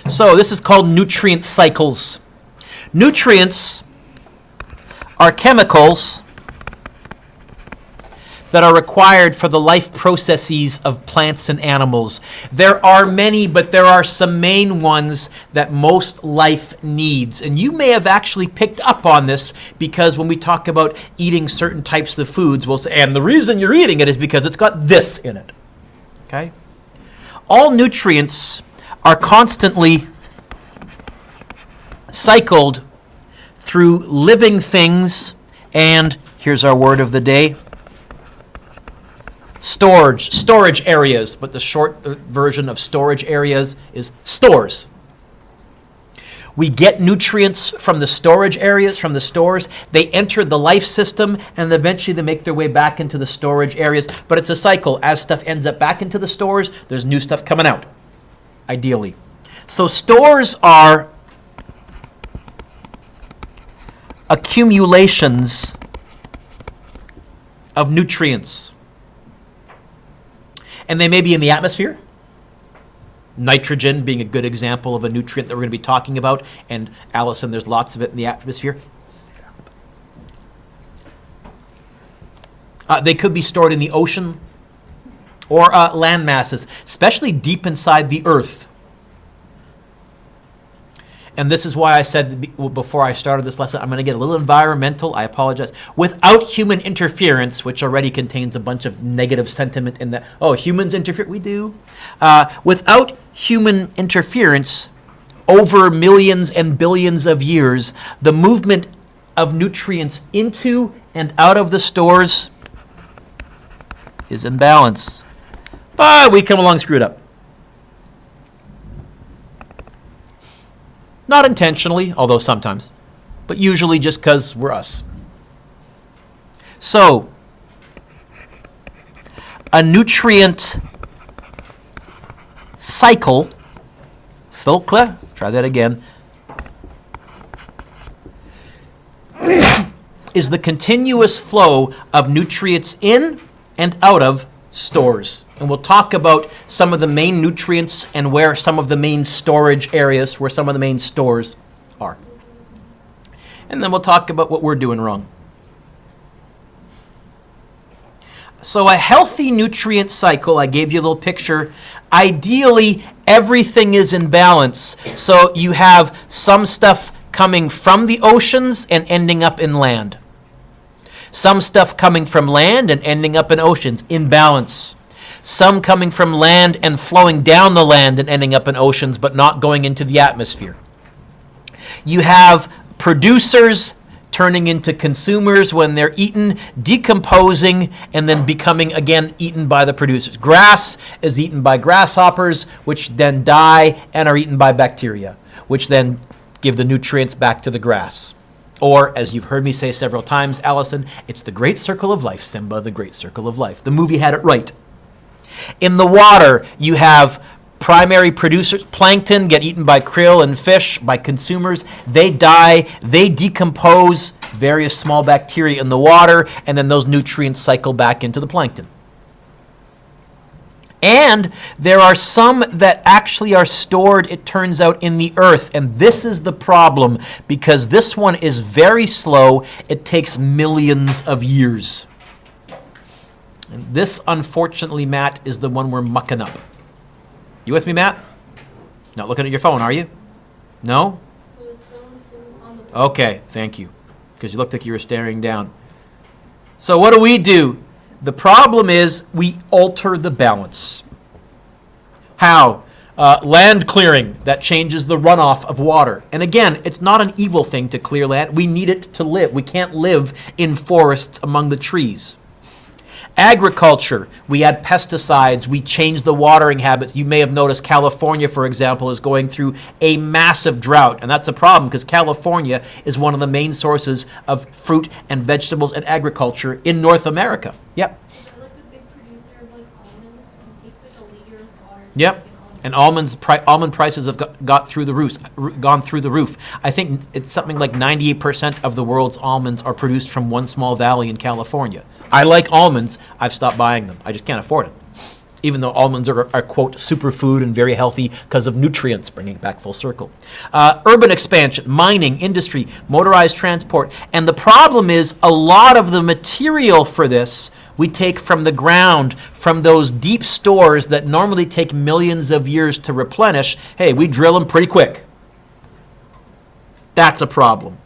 So this is called nutrient cycles. Nutrients are chemicals that are required for the life processes of plants and animals. There are many, but there are some main ones that most life needs. And you may have actually picked up on this because when we talk about eating certain types of foods, we'll say, and the reason you're eating it is because it's got this in it. Okay? All nutrients are constantly cycled through living things, and here's our word of the day, storage areas, but the short version of storage areas is stores. We get nutrients from the storage areas, from the stores. They enter the life system, and eventually they make their way back into the storage areas. But it's a cycle. As stuff ends up back into the stores, there's new stuff coming out, ideally. So stores are accumulations of nutrients. And they may be in the atmosphere. Nitrogen being a good example of a nutrient that we're going to be talking about. And Allison, there's lots of it in the atmosphere. They could be stored in the ocean or land masses, especially deep inside the earth. And this is why I said before I started this lesson, I'm going to get a little environmental. I apologize. Without human interference, which already contains a bunch of negative sentiment in that, oh, humans interfere. We do. Without human interference, over millions and billions of years, the movement of nutrients into and out of the stores is in balance. But we come along screwed up. Not intentionally, although sometimes, but usually just because we're us. So, a nutrient cycle, still clear? Try that again, is the continuous flow of nutrients in and out of stores. And we'll talk about some of the main nutrients and where some of the main storage areas, where some of the main stores are. And then we'll talk about what we're doing wrong. So a healthy nutrient cycle, I gave you a little picture. Ideally, everything is in balance. So you have some stuff coming from the oceans and ending up in land. Some stuff coming from land and ending up in oceans, in balance. Some coming from land and flowing down the land and ending up in oceans, but not going into the atmosphere. You have producers turning into consumers when they're eaten, decomposing, and then becoming again eaten by the producers. Grass is eaten by grasshoppers, which then die and are eaten by bacteria, which then give the nutrients back to the grass. Or, as you've heard me say several times, Allison, it's the great circle of life, Simba, the great circle of life. The movie had it right. In the water, you have primary producers. Plankton get eaten by krill and fish, by consumers. They die, they decompose various small bacteria in the water, and then those nutrients cycle back into the plankton. And there are some that actually are stored, it turns out, in the earth. And this is the problem, because this one is very slow. It takes millions of years. And this, unfortunately, Matt, is the one we're mucking up. You with me, Matt? Not looking at your phone, are you? No? Okay, thank you. Because you looked like you were staring down. So what do? The problem is we alter the balance. How? Land clearing, that changes the runoff of water. And again, it's not an evil thing to clear land. We need it to live. We can't live in forests among the trees. Agriculture, we add pesticides, we change the watering habits. You may have noticed California, for example, is going through a massive drought. And that's a problem because California is one of the main sources of fruit and vegetables and agriculture in North America. Yep. Is that like a big producer of like almonds? It takes like a liter of water. Yep. And almond prices have gone through the roof. I think it's something like 98% of the world's almonds are produced from one small valley in California. I like almonds. I've stopped buying them. I just can't afford it. even though almonds are, quote, superfood and very healthy because of nutrients, bringing it back full circle. Urban expansion, mining, industry, motorized transport. And the problem is a lot of the material for this we take from the ground, from those deep stores that normally take millions of years to replenish. Hey, we drill them pretty quick. That's a problem.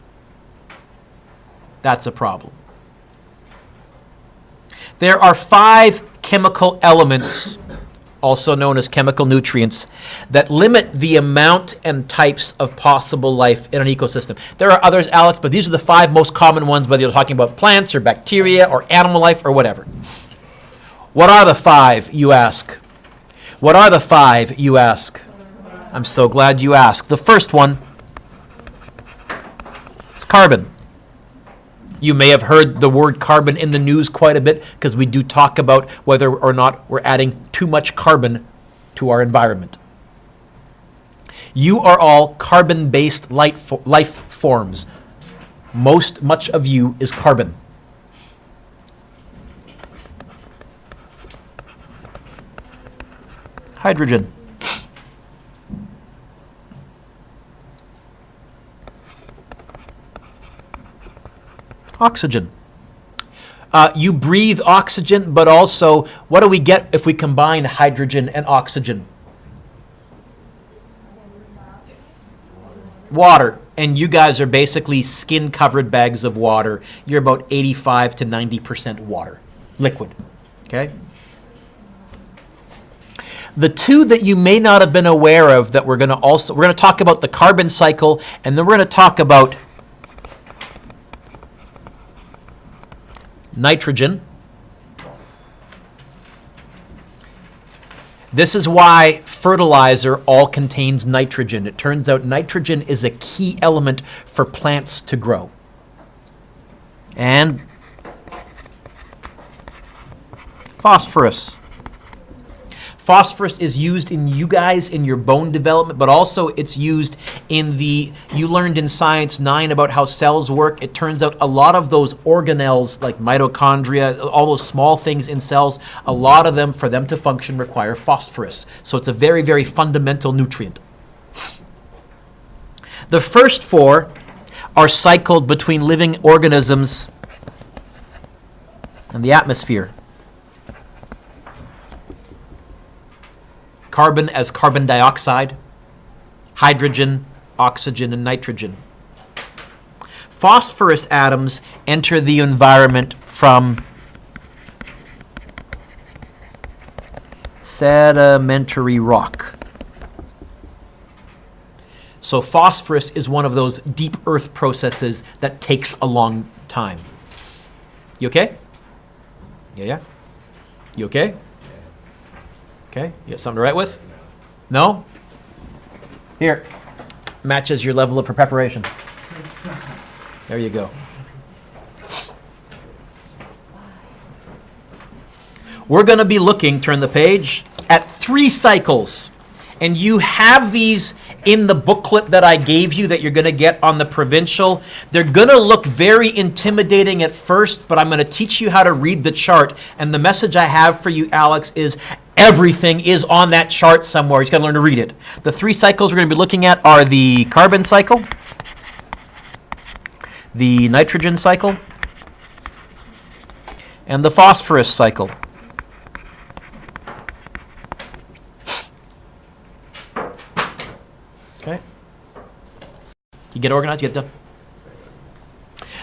That's a problem. There are 5 chemical elements, also known as chemical nutrients, that limit the amount and types of possible life in an ecosystem. There are others, Alex, but these are the 5 most common ones, whether you're talking about plants or bacteria or animal life or whatever. What are the 5, you ask? What are the 5, you ask? I'm so glad you asked. The first one is carbon. You may have heard the word carbon in the news quite a bit because we do talk about whether or not we're adding too much carbon to our environment. You are all carbon-based life forms. Much of you is carbon. Hydrogen. Oxygen. You breathe oxygen, but also, what do we get if we combine hydrogen and oxygen? Water. And you guys are basically skin-covered bags of water. You're about 85 to 90% water, liquid. Okay? The 2 that you may not have been aware of that we're going to talk about the carbon cycle, and then we're going to talk about nitrogen. This is why fertilizer all contains nitrogen. It turns out nitrogen is a key element for plants to grow. And phosphorus. Phosphorus is used in you guys in your bone development, but also it's used in you learned in Science 9 about how cells work. It turns out a lot of those organelles, like mitochondria, all those small things in cells, a lot of them, for them to function, require phosphorus. So it's a very, very fundamental nutrient. The first 4 are cycled between living organisms and the atmosphere. Carbon as carbon dioxide, hydrogen, oxygen, and nitrogen. Phosphorus atoms enter the environment from sedimentary rock. So phosphorus is one of those deep earth processes that takes a long time. You okay? Yeah? You okay? Okay, you got something to write with? No? Here, matches your level of preparation. There you go. We're going to be looking, turn the page, at 3 cycles. And you have these in the booklet that I gave you that you're going to get on the provincial. They're going to look very intimidating at first, but I'm going to teach you how to read the chart. And the message I have for you, Alex, is everything is on that chart somewhere. You just got to learn to read it. The 3 cycles we're going to be looking at are the carbon cycle, the nitrogen cycle, and the phosphorus cycle. Okay? You get organized, you get done.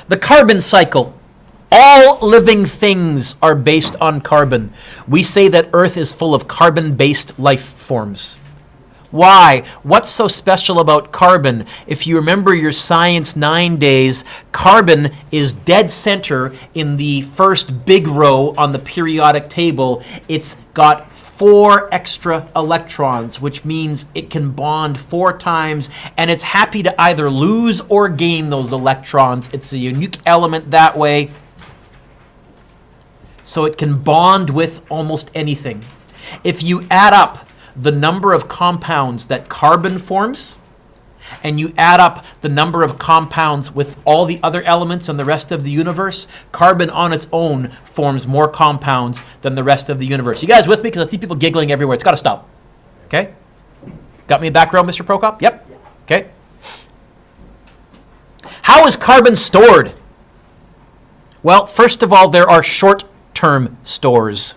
The carbon cycle. All living things are based on carbon. We say that Earth is full of carbon-based life forms. Why? What's so special about carbon? If you remember your Science 9 days, carbon is dead center in the first big row on the periodic table. It's got 4 extra electrons, which means it can bond 4 times, and it's happy to either lose or gain those electrons. It's a unique element that way. So it can bond with almost anything. If you add up the number of compounds that carbon forms and you add up the number of compounds with all the other elements in the rest of the universe, carbon on its own forms more compounds than the rest of the universe. You guys with me? Because I see people giggling everywhere. It's got to stop. Okay? Got me in back row, Mr. Prokop? Yep. Okay. How is carbon stored? Well, first of all, there are short-term stores.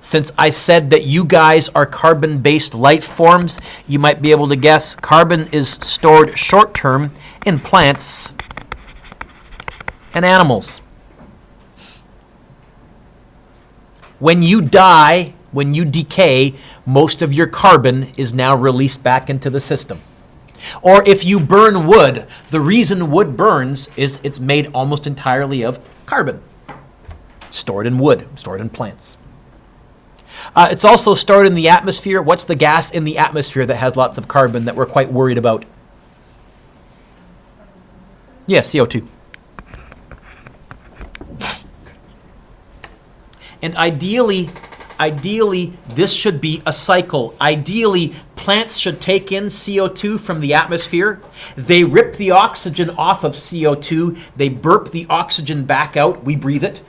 Since I said that you guys are carbon-based life forms, you might be able to guess carbon is stored short-term in plants and animals. When you die, when you decay, most of your carbon is now released back into the system. Or if you burn wood, the reason wood burns is it's made almost entirely of carbon. Stored in wood, stored in plants. It's also stored in the atmosphere. What's the gas in the atmosphere that has lots of carbon that we're quite worried about? Yeah, CO2. And ideally, this should be a cycle. Ideally, plants should take in CO2 from the atmosphere. They rip the oxygen off of CO2. They burp the oxygen back out. We breathe it.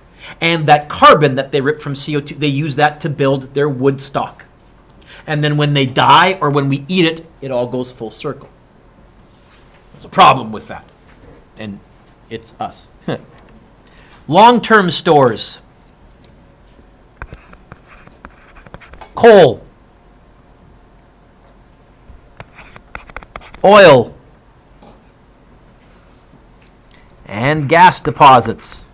And that carbon that they rip from CO2, they use that to build their wood stock. And then when they die or when we eat it, it all goes full circle. There's a problem with that. And it's us. Long-term stores. Coal. Oil. And gas deposits.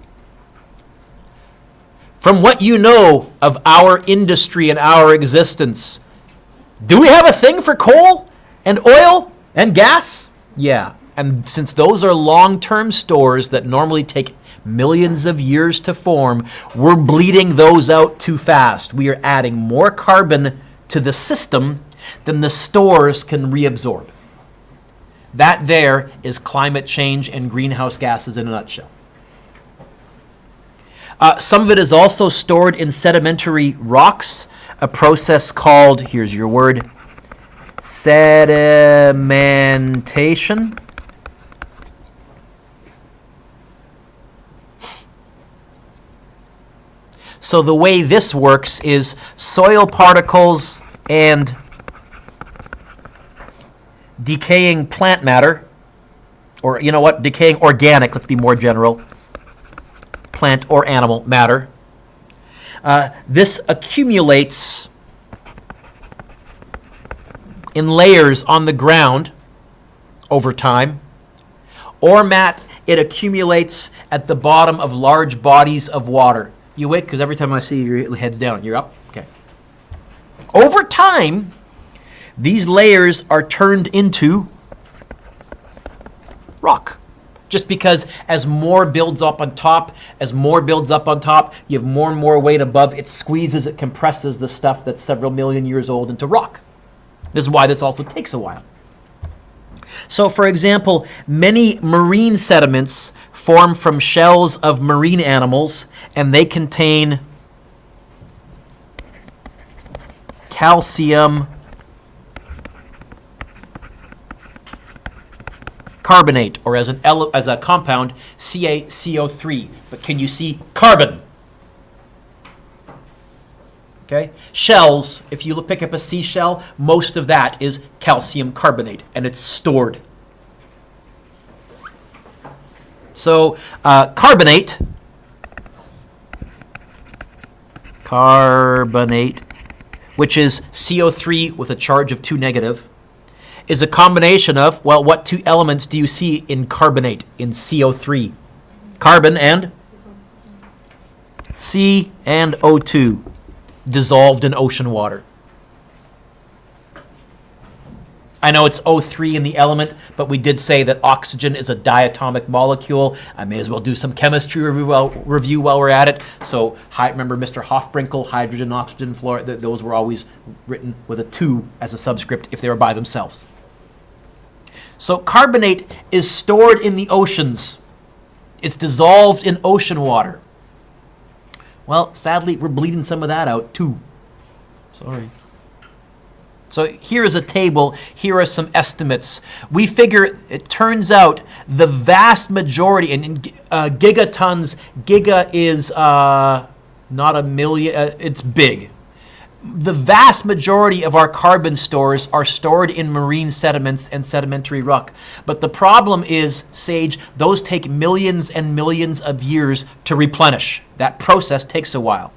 From what you know of our industry and our existence, do we have a thing for coal and oil and gas? Yeah, and since those are long-term stores that normally take millions of years to form, we're bleeding those out too fast. We are adding more carbon to the system than the stores can reabsorb. That there is climate change and greenhouse gases in a nutshell. Some of it is also stored in sedimentary rocks, a process called, here's your word, sedimentation. So the way this works is soil particles and decaying plant matter, or you know what, decaying organic, let's be more general, plant or animal matter. This accumulates in layers on the ground over time. Or, Matt, it accumulates at the bottom of large bodies of water. You awake? Because every time I see your head's down. You're up? Okay. Over time, these layers are turned into rock. Just because as more builds up on top, you have more and more weight above, it squeezes, it compresses the stuff that's several million years old into rock. This is why this also takes a while. So, for example, many marine sediments form from shells of marine animals, and they contain calcium carbonate, or as a compound, CaCO3. But can you see carbon? Okay? Shells, if you pick up a seashell, most of that is calcium carbonate, and it's stored. So carbonate, which is CO3 with a charge of 2 negative, is a combination of, well, what two elements do you see in carbonate, in CO3? Carbon and C and O2, dissolved in ocean water. I know it's O3 in the element, but we did say that oxygen is a diatomic molecule. I may as well do some chemistry review while we're at it. So remember Mr. Hofbrinkel, hydrogen, oxygen, fluoride, those were always written with a 2 as a subscript if they were by themselves. So carbonate is stored in the oceans. It's dissolved in ocean water. Well, sadly, we're bleeding some of that out too. Sorry. So here is a table. Here are some estimates. We figure it turns out the vast majority, and in gigatons, giga is not a million, it's big. The vast majority of our carbon stores are stored in marine sediments and sedimentary rock. But the problem is, Sage, those take millions and millions of years to replenish. That process takes a while.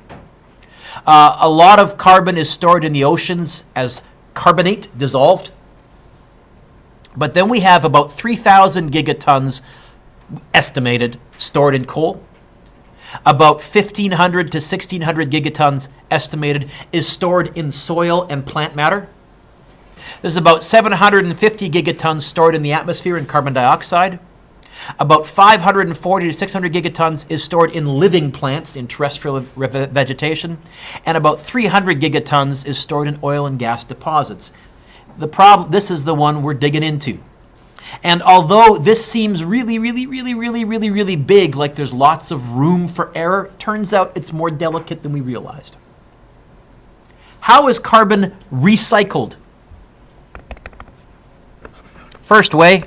A lot of carbon is stored in the oceans as carbonate, dissolved. But then we have about 3,000 gigatons estimated stored in coal. About 1,500 to 1,600 gigatons estimated is stored in soil and plant matter. There's about 750 gigatons stored in the atmosphere in carbon dioxide. About 540 to 600 gigatons is stored in living plants in terrestrial vegetation. And about 300 gigatons is stored in oil and gas deposits. This is the one we're digging into. And although this seems really big, like there's lots of room for error, turns out it's more delicate than we realized. How is carbon recycled? First way,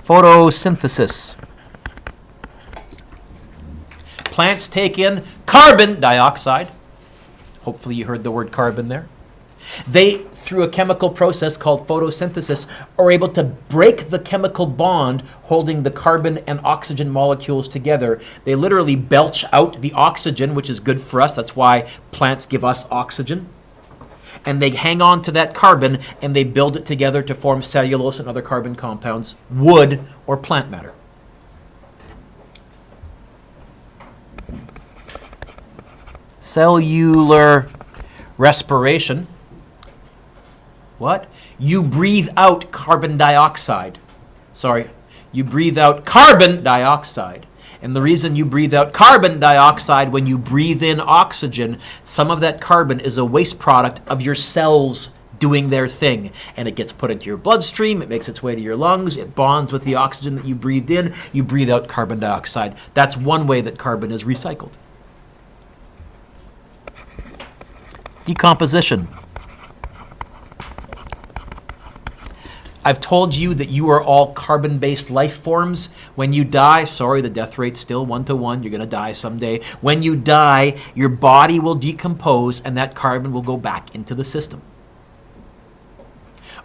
photosynthesis. Plants take in carbon dioxide. Hopefully you heard the word carbon there. They, through a chemical process called photosynthesis, are able to break the chemical bond holding the carbon and oxygen molecules together. They literally belch out the oxygen, which is good for us. That's why plants give us oxygen. And they hang on to that carbon and they build it together to form cellulose and other carbon compounds, wood or plant matter. Cellular respiration. What? You breathe out carbon dioxide. Sorry, you breathe out carbon dioxide. And the reason you breathe out carbon dioxide when you breathe in oxygen, some of that carbon is a waste product of your cells doing their thing. And it gets put into your bloodstream, it makes its way to your lungs, it bonds with the oxygen that you breathed in, you breathe out carbon dioxide. That's one way that carbon is recycled. Decomposition. I've told you that you are all carbon-based life forms. When you die, sorry, the death rate's still 1 to 1. You're going to die someday. When you die, your body will decompose and that carbon will go back into the system.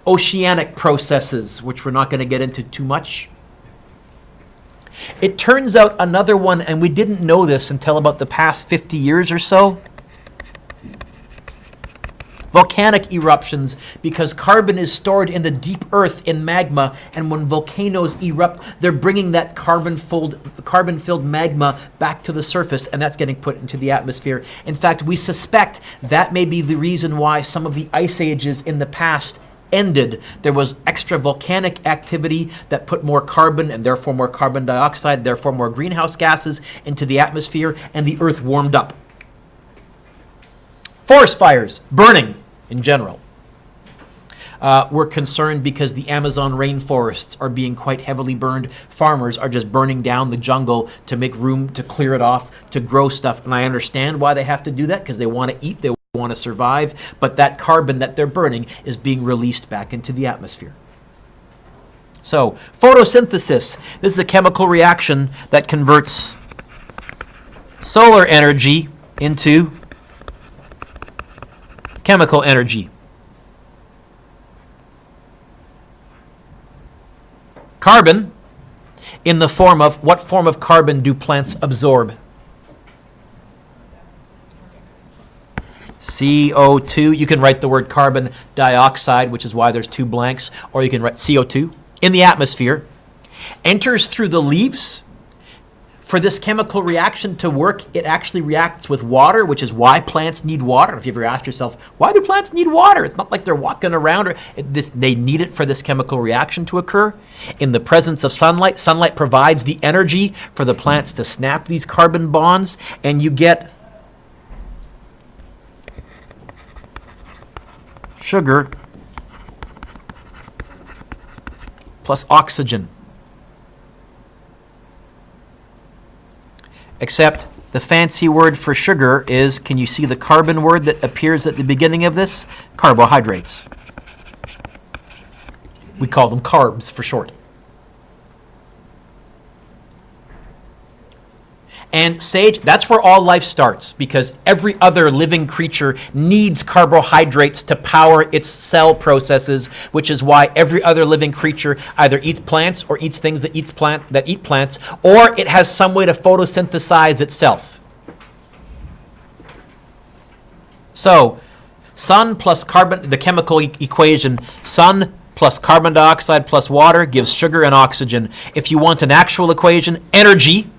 Oceanic processes, which we're not going to get into too much. It turns out another one, and we didn't know this until about the past 50 years or so, volcanic eruptions, because carbon is stored in the deep earth in magma, and when volcanoes erupt, they're bringing that carbon-filled magma back to the surface, and that's getting put into the atmosphere. In fact, we suspect that may be the reason why some of the ice ages in the past ended. There was extra volcanic activity that put more carbon and therefore more carbon dioxide, therefore more greenhouse gases into the atmosphere, and the earth warmed up. Forest fires, burning in general. We're concerned because the Amazon rainforests are being quite heavily burned. Farmers are just burning down the jungle to make room to clear it off, to grow stuff. And I understand why they have to do that, because they want to eat, they want to survive. But that carbon that they're burning is being released back into the atmosphere. So, photosynthesis. This is a chemical reaction that converts solar energy into chemical energy. Carbon, in the form of, what form of carbon do plants absorb? CO2. You can write the word carbon dioxide, which is why there's 2 blanks, or you can write CO2 in the atmosphere, enters through the leaves. For this chemical reaction to work, it actually reacts with water, which is why plants need water. If you ever asked yourself, why do plants need water? It's not like they're walking around. They need it for this chemical reaction to occur. In the presence of sunlight, sunlight provides the energy for the plants to snap these carbon bonds, and you get sugar plus oxygen. Except The fancy word for sugar is, can you see the carbon word that appears at the beginning of this? Carbohydrates. We call them carbs for short. And sage, that's where all life starts, because every other living creature needs carbohydrates to power its cell processes, which is why every other living creature either eats plants or eats things that eat plants, or it has some way to photosynthesize itself. So, sun plus carbon, the chemical equation, sun plus carbon dioxide plus water gives sugar and oxygen. If you want an actual equation, energy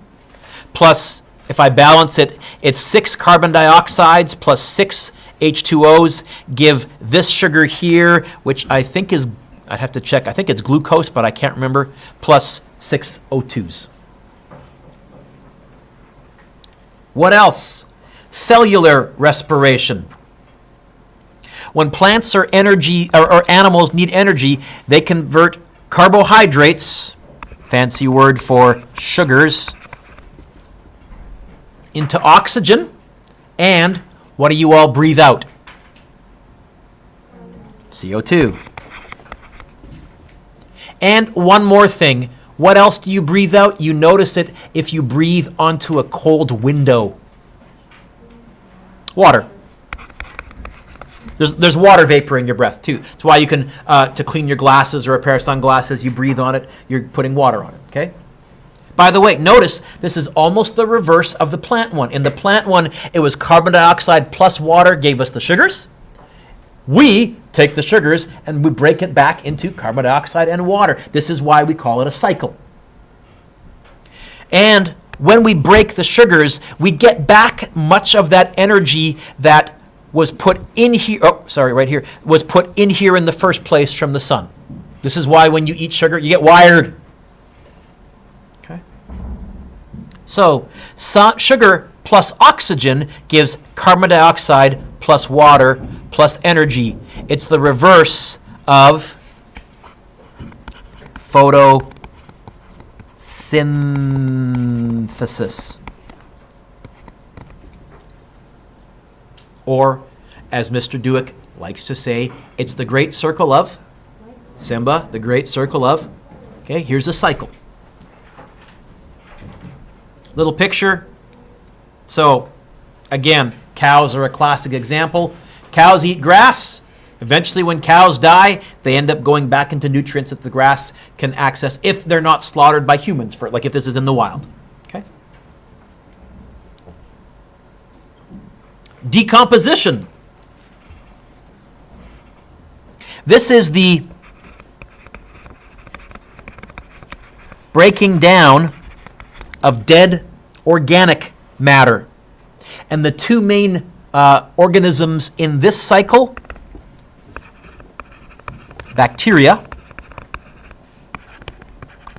plus, if I balance it, it's 6 carbon dioxides plus 6 H2Os give this sugar here, which I think is, I'd have to check, I think it's glucose, but I can't remember, plus 6 O2s. What else? Cellular respiration. When plants or animals need energy, they convert carbohydrates, fancy word for sugars, into oxygen, and what do you all breathe out? CO2. And one more thing, what else do you breathe out? You notice it if you breathe onto a cold window. Water. There's water vapor in your breath too. That's why you can, to clean your glasses or a pair of sunglasses, you breathe on it, you're putting water on it, okay? By the way, notice this is almost the reverse of the plant one. In the plant one, it was carbon dioxide plus water gave us the sugars. We take the sugars and we break it back into carbon dioxide and water. This is why we call it a cycle. And when we break the sugars, we get back much of that energy that was put in here, right here, was put in here in the first place from the sun. This is why when you eat sugar, you get wired. So, sugar plus oxygen gives carbon dioxide plus water plus energy. It's the reverse of photosynthesis. Or, as Mr. Dueck likes to say, it's the great circle of Simba, the great circle of, okay, here's a cycle. Little picture. So, again, cows are a classic example. Cows eat grass. Eventually, when cows die, they end up going back into nutrients that the grass can access if they're not slaughtered by humans, like if this is in the wild. Okay. Decomposition. This is the breaking down of dead organic matter. And the two main organisms in this cycle, bacteria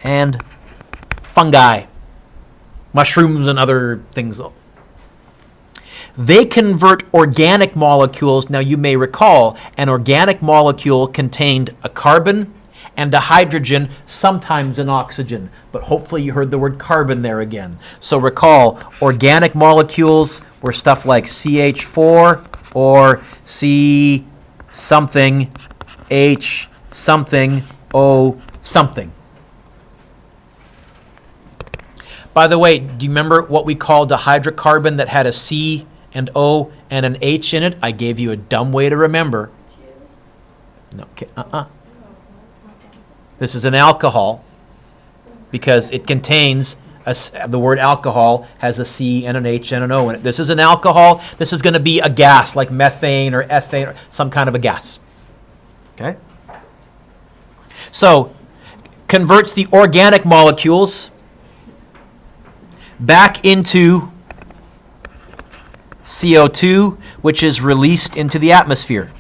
and fungi, mushrooms and other things. They convert organic molecules. Now you may recall an organic molecule contained a carbon and a hydrogen, sometimes an oxygen, but hopefully you heard the word carbon there again. So recall, organic molecules were stuff like CH4 or C something, H something, O something. By the way, do you remember what we called a hydrocarbon that had a C and O and an H in it? I gave you a dumb way to remember. No, okay, This is an alcohol because it contains, the word alcohol has a C and an H and an O in it. This is an alcohol. This is going to be a gas like methane or ethane or some kind of a gas. Okay? So, converts the organic molecules back into CO2, which is released into the atmosphere.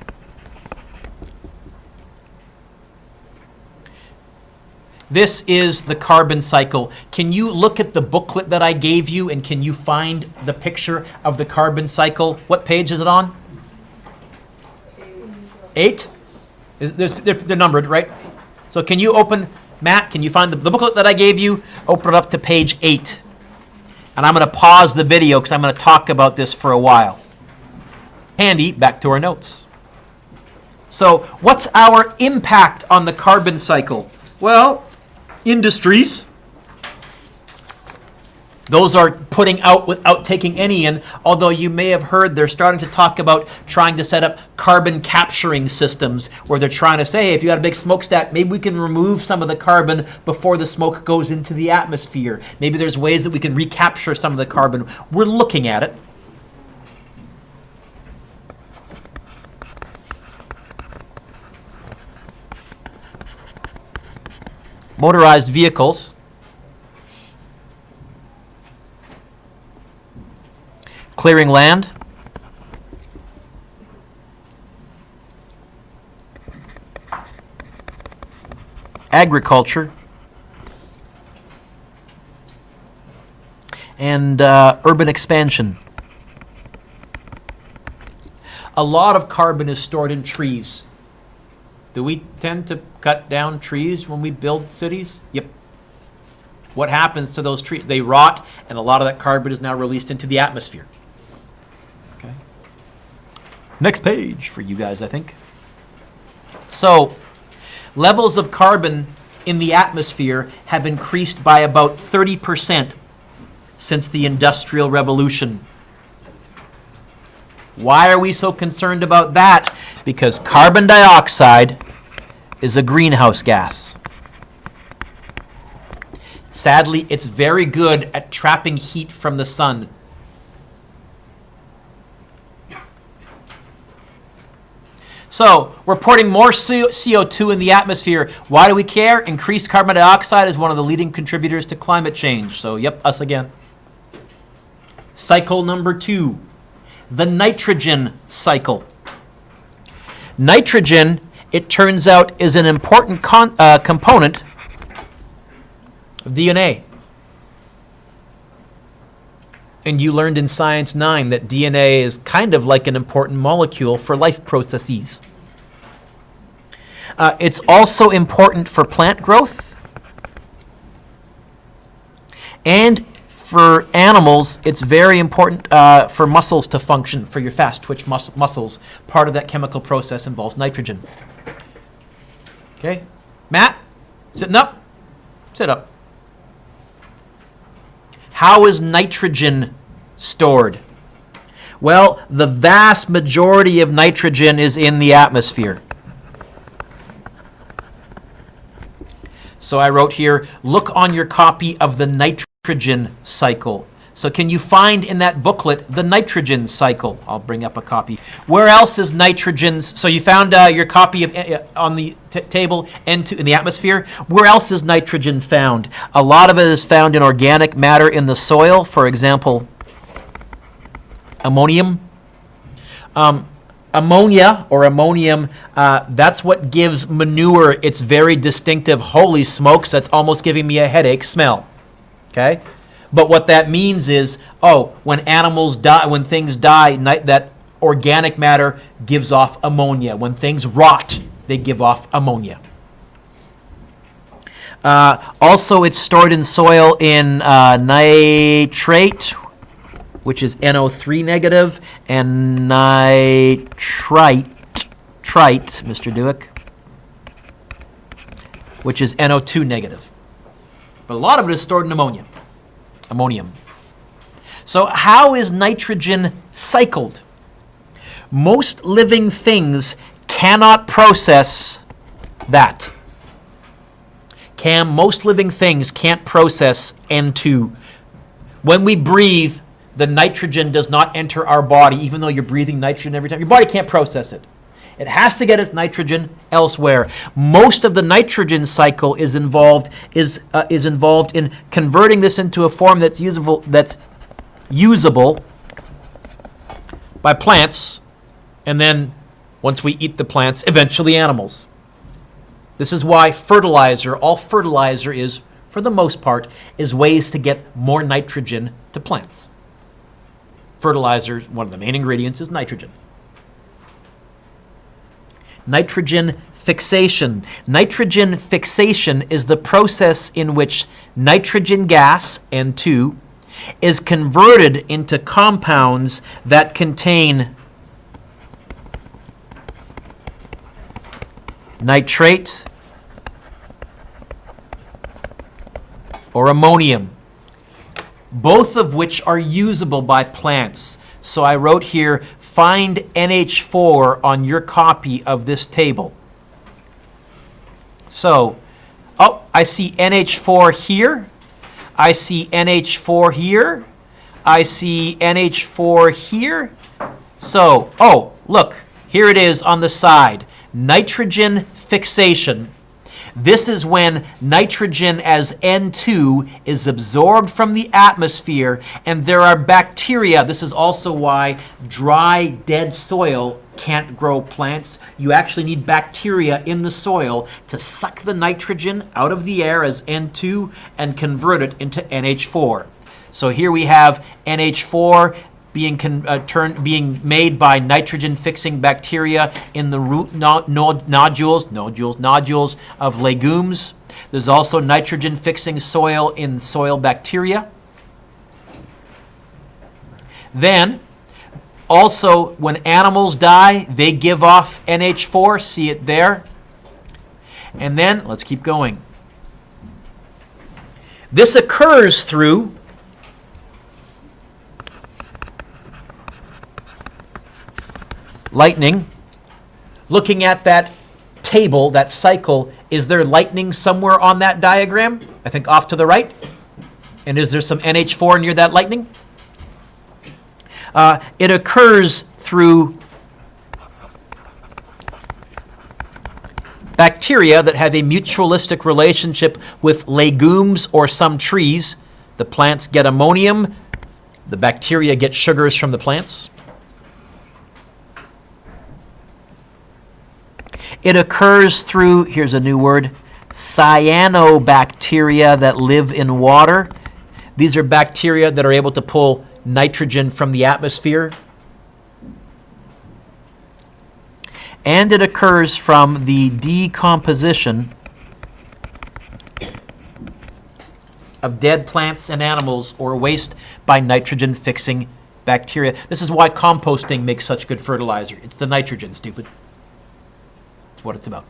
This is the carbon cycle. Can you look at the booklet that I gave you and can you find the picture of the carbon cycle? What page is it on? 8? They're numbered, right? So can you open, Matt, can you find the booklet that I gave you? Open it up to page 8. And I'm going to pause the video because I'm going to talk about this for a while. Handy, back to our notes. So what's our impact on the carbon cycle? Well, industries. Those are putting out without taking any in, although you may have heard they're starting to talk about trying to set up carbon capturing systems where they're trying to say, hey, if you got a big smokestack, maybe we can remove some of the carbon before the smoke goes into the atmosphere. Maybe there's ways that we can recapture some of the carbon. We're looking at it. Motorized vehicles. Clearing land. Agriculture. And urban expansion. A lot of carbon is stored in trees. Do we tend to cut down trees when we build cities? Yep. What happens to those trees? They rot, and a lot of that carbon is now released into the atmosphere. Okay. Next page for you guys, I think. So, levels of carbon in the atmosphere have increased by about 30% since the Industrial Revolution. Why are we so concerned about that? Because carbon dioxide is a greenhouse gas. Sadly, it's very good at trapping heat from the sun. So, we're putting more CO2 in the atmosphere. Why do we care? Increased carbon dioxide is one of the leading contributors to climate change. So, yep, us again. Cycle number 2. The nitrogen cycle. Nitrogen, it turns out, is an important component of DNA. And you learned in Science 9 that DNA is kind of like an important molecule for life processes. It's also important for plant growth. And for animals, it's very important for muscles to function, for your fast twitch muscles. Part of that chemical process involves nitrogen. Okay? Matt, sitting up? Sit up. How is nitrogen stored? Well, the vast majority of nitrogen is in the atmosphere. So I wrote here, look on your copy of the nitrogen cycle. So can you find in that booklet the nitrogen cycle? I'll bring up a copy. Where else is nitrogen? So you found your copy of on the table N2 in the atmosphere. Where else is nitrogen found? A lot of it is found in organic matter in the soil. For example, ammonium. Ammonia or ammonium, that's what gives manure its very distinctive, holy smokes, that's almost giving me a headache smell. Okay? But what that means is, when animals die, when things die, that organic matter gives off ammonia. When things rot, they give off ammonia. Also, it's stored in soil in nitrate, which is NO3 negative, and nitrite, Mr. Dueck, which is NO2 negative. But a lot of it is stored in ammonium. So how is nitrogen cycled? Most living things cannot process that. Most living things can't process N2. When we breathe, the nitrogen does not enter our body, even though you're breathing nitrogen every time. Your body can't process it. It has to get its nitrogen elsewhere. Most of the nitrogen cycle is involved in converting this into a form that's usable by plants, and then once we eat the plants, eventually animals. This is why all fertilizer is, for the most part, is ways to get more nitrogen to plants. Fertilizer, one of the main ingredients is nitrogen. Nitrogen fixation. Nitrogen fixation is the process in which nitrogen gas, N2, is converted into compounds that contain nitrate or ammonium, both of which are usable by plants. So I wrote here, find NH4 on your copy of this table. So, oh, I see NH4 here. I see NH4 here. I see NH4 here. So, oh, look, here it is on the side. Nitrogen fixation. This is when nitrogen as N2 is absorbed from the atmosphere, and there are bacteria. This is also why dry, dead soil can't grow plants. You actually need bacteria in the soil to suck the nitrogen out of the air as N2 and convert it into NH4. So here we have NH4 being made by nitrogen-fixing bacteria in the root nodules of legumes. There's also nitrogen-fixing soil in soil bacteria. Then, also, when animals die, they give off NH4. See it there. And then, let's keep going. This occurs through lightning. Looking at that table, that cycle, is there lightning somewhere on that diagram? I think off to the right. And is there some NH4 near that lightning? It occurs through bacteria that have a mutualistic relationship with legumes or some trees. The plants get ammonium. The bacteria get sugars from the plants. It occurs through, here's a new word, cyanobacteria that live in water. These are bacteria that are able to pull nitrogen from the atmosphere. And it occurs from the decomposition of dead plants and animals or waste by nitrogen-fixing bacteria. This is why composting makes such good fertilizer. It's the nitrogen, stupid. What it's about.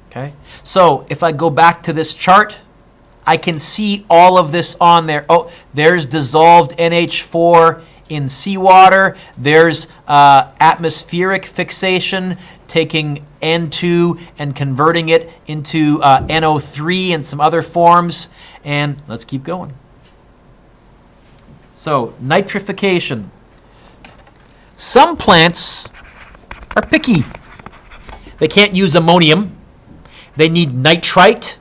Okay? So if I go back to this chart, I can see all of this on there. Oh, there's dissolved NH4 in seawater. There's atmospheric fixation, taking N2 and converting it into NO3 and some other forms. And let's keep going. So, nitrification. Some plants are picky. They can't use ammonium. They need nitrite,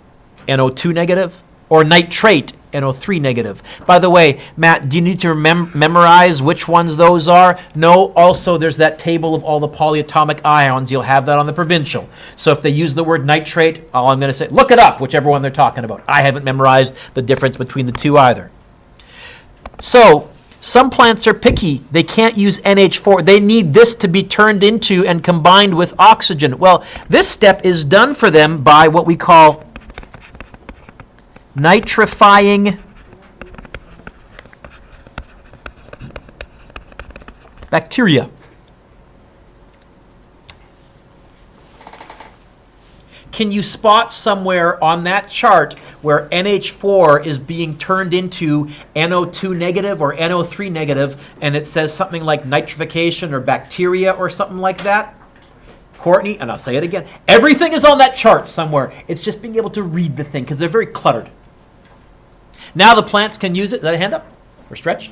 NO2 negative, or nitrate, NO3 negative. By the way, Matt, do you need to memorize which ones those are? No, also there's that table of all the polyatomic ions. You'll have that on the provincial. So if they use the word nitrate, all I'm going to say, look it up, whichever one they're talking about. I haven't memorized the difference between the two either. So, some plants are picky. They can't use NH4. They need this to be turned into and combined with oxygen. Well, this step is done for them by what we call nitrifying bacteria. Can you spot somewhere on that chart where NH4 is being turned into NO2 negative or NO3 negative, and it says something like nitrification or bacteria or something like that? Courtney, and I'll say it again, everything is on that chart somewhere. It's just being able to read the thing because they're very cluttered. Now the plants can use it. Is that a hand up or stretch?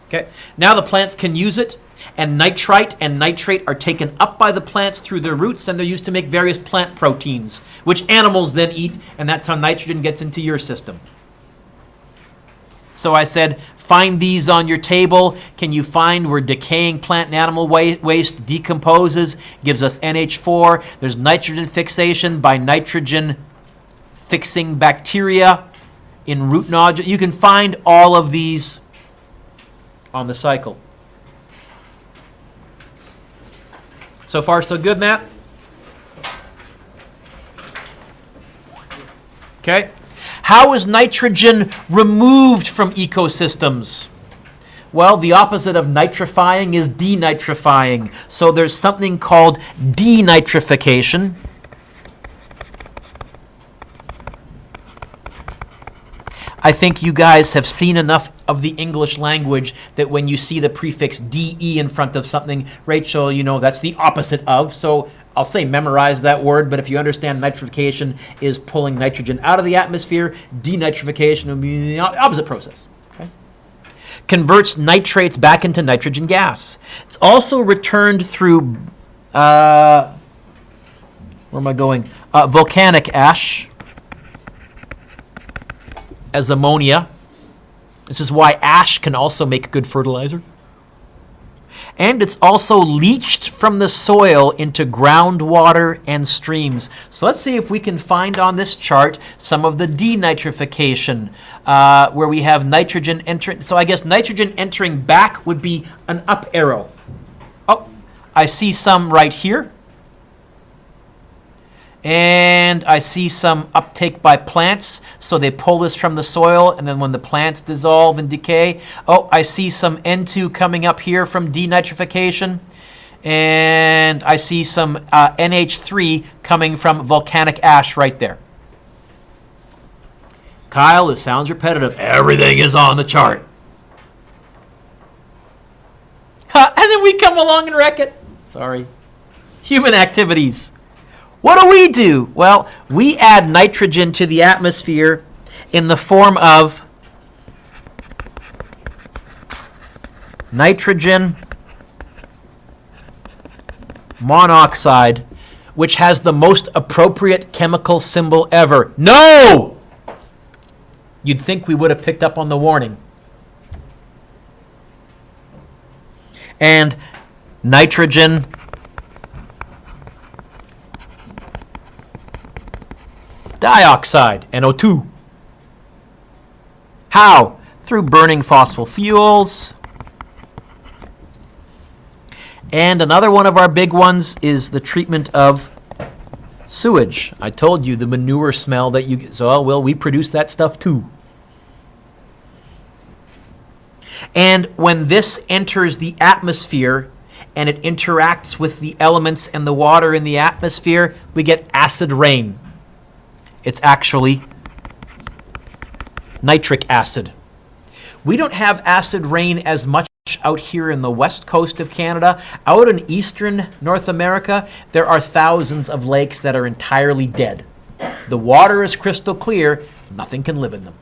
Okay. Now the plants can use it. And nitrite and nitrate are taken up by the plants through their roots, and they're used to make various plant proteins, which animals then eat, and that's how nitrogen gets into your system. So I said, find these on your table. Can you find where decaying plant and animal waste decomposes, gives us NH4? There's nitrogen fixation by nitrogen-fixing bacteria in root nodules. You can find all of these on the cycle. So far, so good, Matt? Okay. How is nitrogen removed from ecosystems? Well, the opposite of nitrifying is denitrifying. So there's something called denitrification. I think you guys have seen enough of the English language that when you see the prefix DE in front of something, Rachel, you know that's the opposite of. So I'll say memorize that word, but if you understand nitrification is pulling nitrogen out of the atmosphere, denitrification will be the opposite process. Okay? Converts nitrates back into nitrogen gas. It's also returned through, where am I going? Volcanic ash as ammonia. This is why ash can also make good fertilizer. And it's also leached from the soil into groundwater and streams. So let's see if we can find on this chart some of the denitrification, where we have nitrogen entering. So I guess nitrogen entering back would be an up arrow. Oh, I see some right here. And I see some uptake by plants, so they pull this from the soil, and then when the plants dissolve and decay, oh, I see some N2 coming up here from denitrification, and I see some NH3 coming from volcanic ash right there. Kyle, it sounds repetitive. Everything is on the chart. And then we come along and wreck it. Sorry. Human activities. What do? Well, we add nitrogen to the atmosphere in the form of nitrogen monoxide, which has the most appropriate chemical symbol ever. No! You'd think we would have picked up on the warning. And nitrogen dioxide, NO2. How? Through burning fossil fuels. And another one of our big ones is the treatment of sewage. I told you the manure smell that you get. So, oh, well, we produce that stuff too. And when this enters the atmosphere and it interacts with the elements and the water in the atmosphere, we get acid rain. It's actually nitric acid. We don't have acid rain as much out here in the west coast of Canada. Out in eastern North America, there are thousands of lakes that are entirely dead. The water is crystal clear, nothing can live in them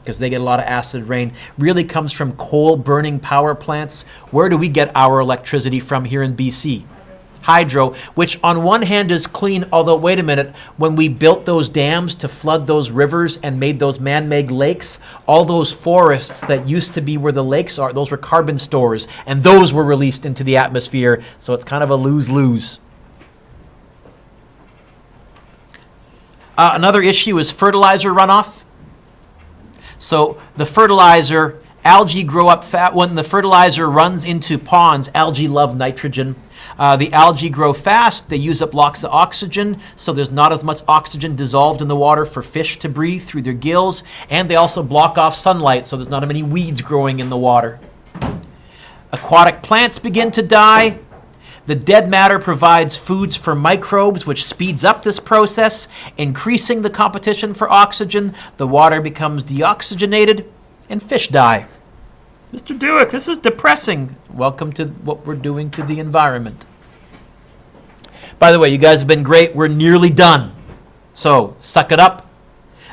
because they get a lot of acid rain. Really comes from coal burning power plants. Where do we get our electricity from here in BC? Hydro, which on one hand is clean, although wait a minute, when we built those dams to flood those rivers and made those man-made lakes, all those forests that used to be where the lakes are, those were carbon stores, and those were released into the atmosphere, so it's kind of a lose-lose. Another issue is fertilizer runoff. So the fertilizer, algae grow up fat. When the fertilizer runs into ponds, algae love nitrogen. The algae grow fast, they use up lots of oxygen, so there's not as much oxygen dissolved in the water for fish to breathe through their gills, and they also block off sunlight, so there's not as many weeds growing in the water. Aquatic plants begin to die. The dead matter provides foods for microbes, which speeds up this process, increasing the competition for oxygen. The water becomes deoxygenated, and fish die. Mr. Dueck, this is depressing. Welcome to what we're doing to the environment. By the way, you guys have been great. We're nearly done. So, suck it up.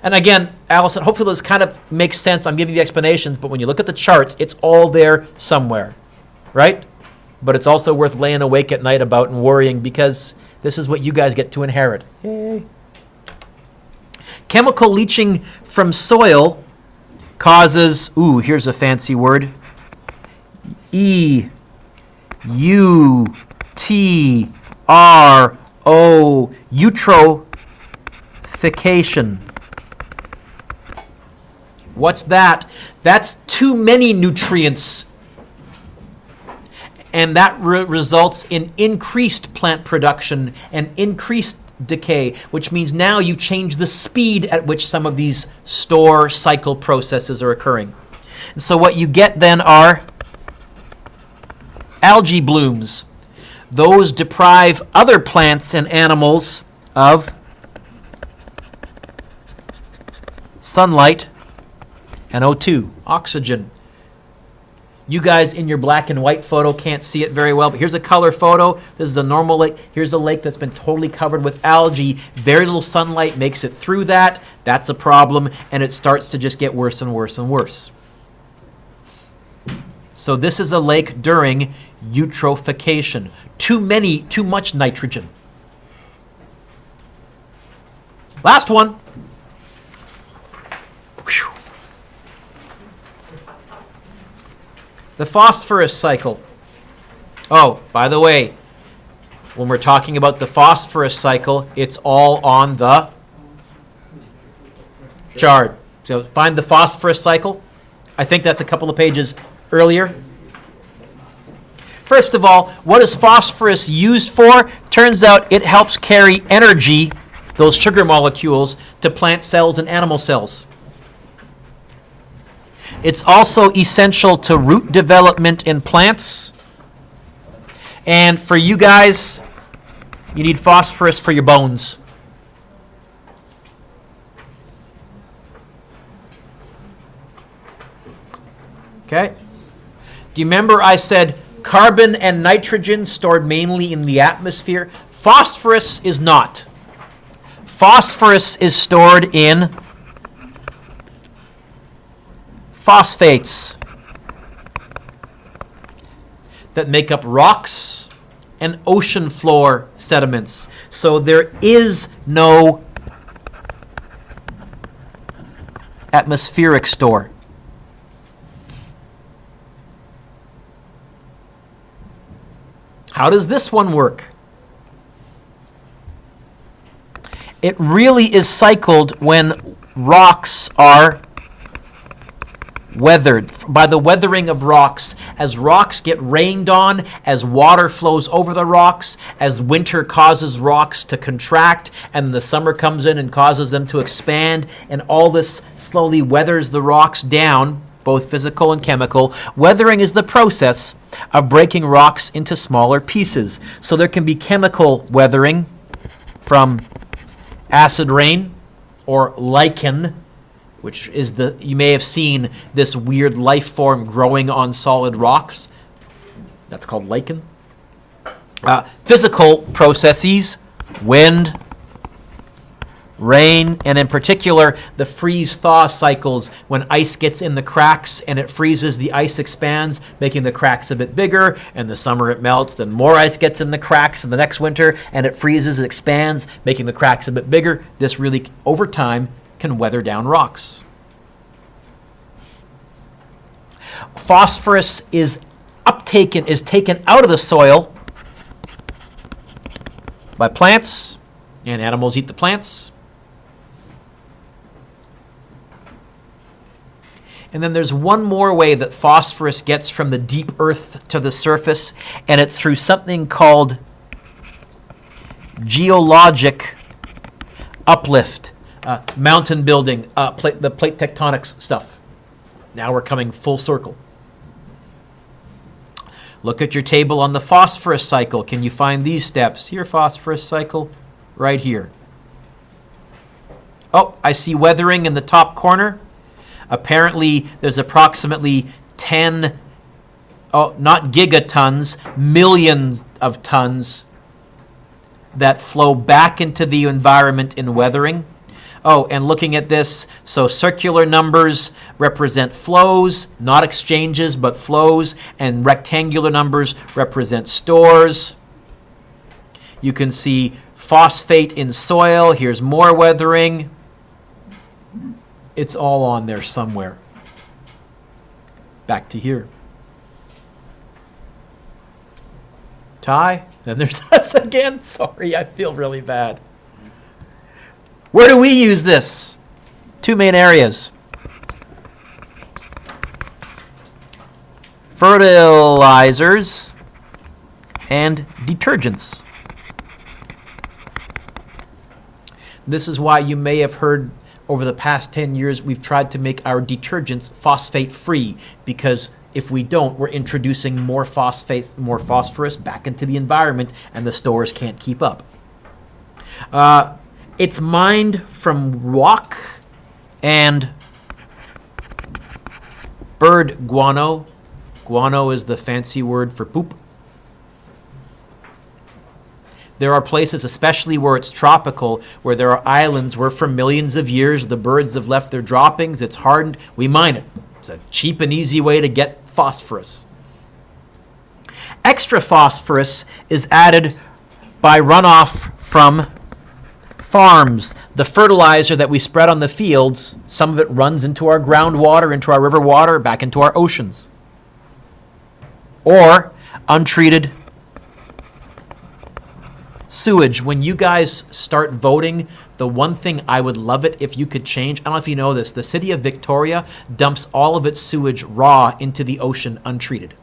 And again, Allison, hopefully this kind of makes sense. I'm giving you the explanations, but when you look at the charts, it's all there somewhere, right? But it's also worth laying awake at night about and worrying because this is what you guys get to inherit. Yay. Chemical leaching from soil causes, here's a fancy word, E-U-T-R-O, eutrophication. What's that? That's too many nutrients. And that results in increased plant production and increased decay, which means now you change the speed at which some of these store cycle processes are occurring. And so what you get then are algae blooms. Those deprive other plants and animals of sunlight and O2, oxygen. You guys in your black and white photo can't see it very well, but here's a color photo. This is a normal lake. Here's a lake that's been totally covered with algae. Very little sunlight makes it through that. That's a problem, and it starts to just get worse and worse and worse. So this is a lake during eutrophication. Too much nitrogen. Last one. Whew. The phosphorus cycle. Oh, by the way, when we're talking about the phosphorus cycle, it's all on the chart. So find the phosphorus cycle. I think that's a couple of pages earlier. First of all, what is phosphorus used for? Turns out it helps carry energy, those sugar molecules, to plant cells and animal cells. It's also essential to root development in plants. And for you guys, you need phosphorus for your bones. Okay? Do you remember I said carbon and nitrogen stored mainly in the atmosphere? Phosphorus is not. Phosphorus is stored in phosphates that make up rocks and ocean floor sediments. So there is no atmospheric store. How does this one work? It really is cycled when rocks are weathered, by the weathering of rocks. As rocks get rained on, as water flows over the rocks, as winter causes rocks to contract, and the summer comes in and causes them to expand, and all this slowly weathers the rocks down, both physical and chemical. Weathering is the process of breaking rocks into smaller pieces. So there can be chemical weathering from acid rain or lichen, which is you may have seen this weird life form growing on solid rocks. That's called lichen. Physical processes, wind, rain, and in particular, the freeze-thaw cycles when ice gets in the cracks and it freezes, the ice expands, making the cracks a bit bigger. In the summer it melts, then more ice gets in the cracks in the next winter, and it freezes, it expands, making the cracks a bit bigger. This really, over time, can weather down rocks. Phosphorus is taken out of the soil by plants, and animals eat the plants. And then there's one more way that phosphorus gets from the deep earth to the surface, and it's through something called geologic uplift. Mountain building, the plate tectonics stuff. Now we're coming full circle. Look at your table on the phosphorus cycle. Can you find these steps? Here, phosphorus cycle, right here. Oh, I see weathering in the top corner. Apparently, there's approximately 10, not gigatons, millions of tons that flow back into the environment in weathering. Oh, and looking at this, so circular numbers represent flows, not exchanges, but flows, and rectangular numbers represent stores. You can see phosphate in soil. Here's more weathering. It's all on there somewhere. Back to here. Ty, then there's us again. Sorry, I feel really bad. Where do we use this? Two main areas. Fertilizers and detergents. This is why you may have heard over the past 10 years we've tried to make our detergents phosphate-free, because if we don't, we're introducing more phosphorus back into the environment, and the stores can't keep up. It's mined from rock and bird guano. Guano is the fancy word for poop. There are places, especially where it's tropical, where there are islands where for millions of years the birds have left their droppings, it's hardened, we mine it. It's a cheap and easy way to get phosphorus. Extra phosphorus is added by runoff from farms. The fertilizer that we spread on the fields, some of it runs into our groundwater, into our river water, back into our oceans. Or untreated sewage. When you guys start voting, the one thing I would love it if you could change, I don't know if you know this, the city of Victoria dumps all of its sewage raw into the ocean untreated.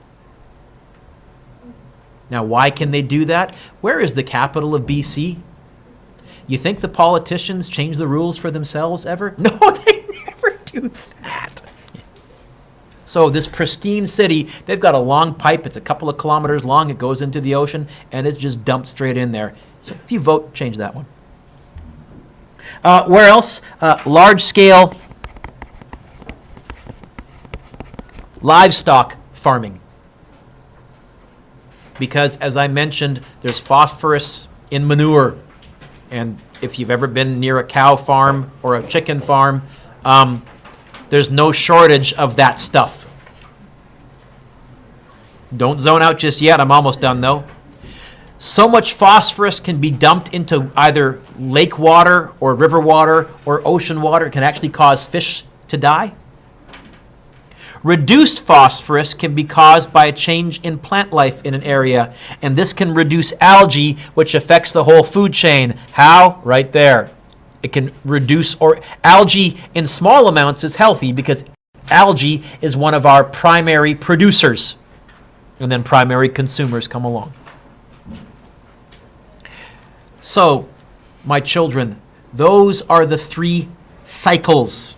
Now, why can they do that? Where is the capital of BC? You think the politicians change the rules for themselves ever? No, they never do that. So this pristine city, they've got a long pipe. It's a couple of kilometers long. It goes into the ocean, and it's just dumped straight in there. So if you vote, change that one. Where else? Large-scale livestock farming. Because, as I mentioned, there's phosphorus in manure. And if you've ever been near a cow farm or a chicken farm, there's no shortage of that stuff. Don't zone out just yet. I'm almost done, though. So much phosphorus can be dumped into either lake water or river water or ocean water. It can actually cause fish to die. Reduced phosphorus can be caused by a change in plant life in an area, and this can reduce algae, which affects the whole food chain. How? Right there. It can reduce, or algae in small amounts is healthy because algae is one of our primary producers, and then primary consumers come along. So, my children, those are the 3 cycles.